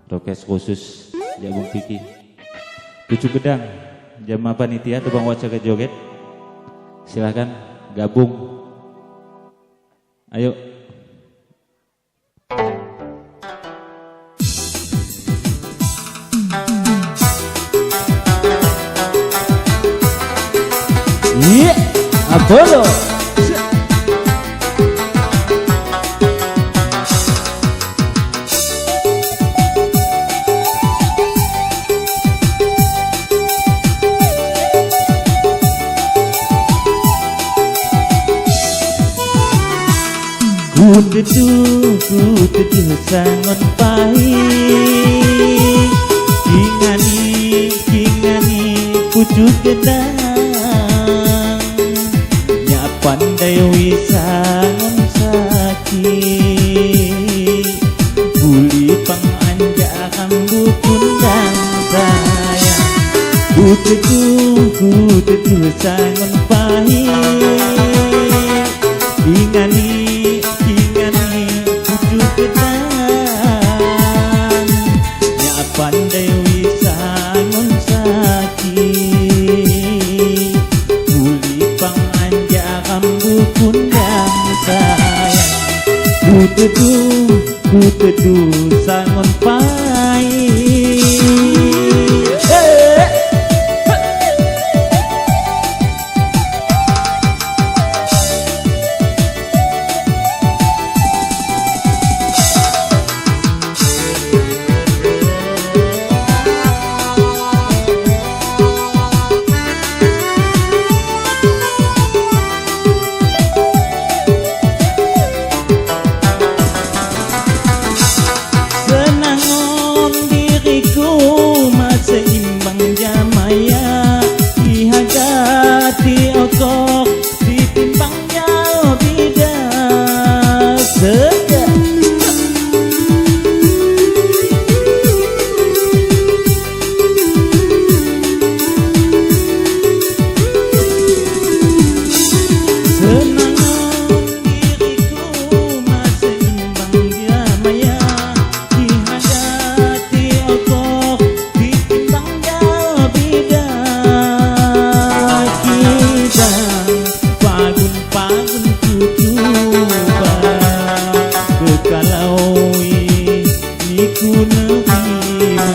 Rokes khusus Jabung Piki. Pucuk Gedang, jamaah panitia Tebang Wacaga Joget. Silahkan gabung. Ayo. Iya, Apollo. Ku teduh sangon pahit Kingani pucuk gedang Nya pandai wisangon sakit Buli panganjakan bukundang sayang Ku teduh sangon pahit Kingani pucuk gedang Nya pandai wisangon sakit Buli panganjakan bukundang sayang Ku teduh sangon pahit Seimbang jamaya dihagati okok ditimbang jauh bidak sedap senangon diriku seimbang jamaya dihagati okok pagun kucuba kekalaui niku nerima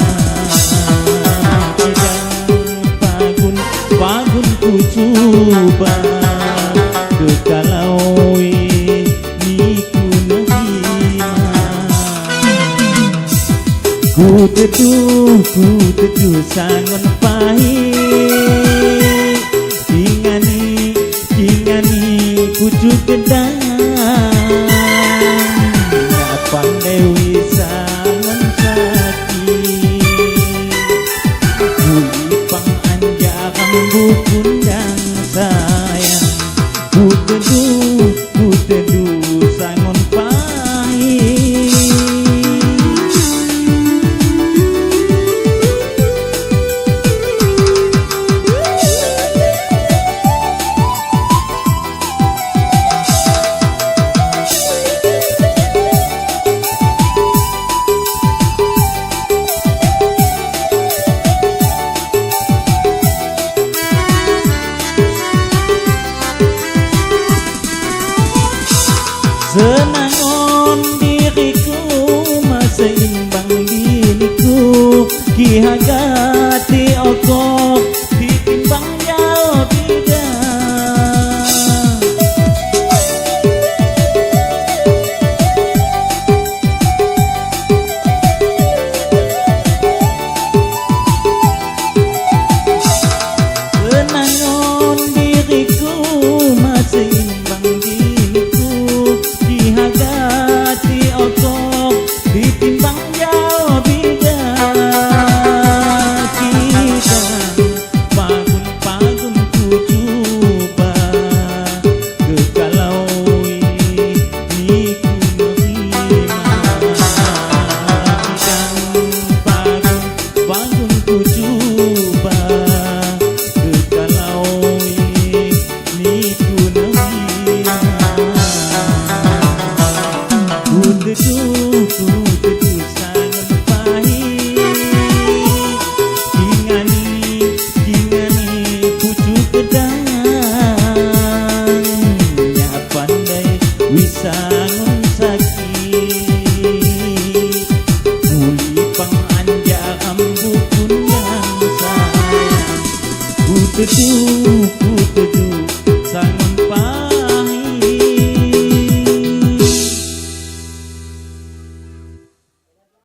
pagun kucuba kekalaui niku nerima ku teduh sangon pahit Kingani pucuk gedang Nya pandai wisangon sakit Buli panganjakan bukundang sayang Ku teduh sangon pahit Senangon diriku seimbang diriku ki hagati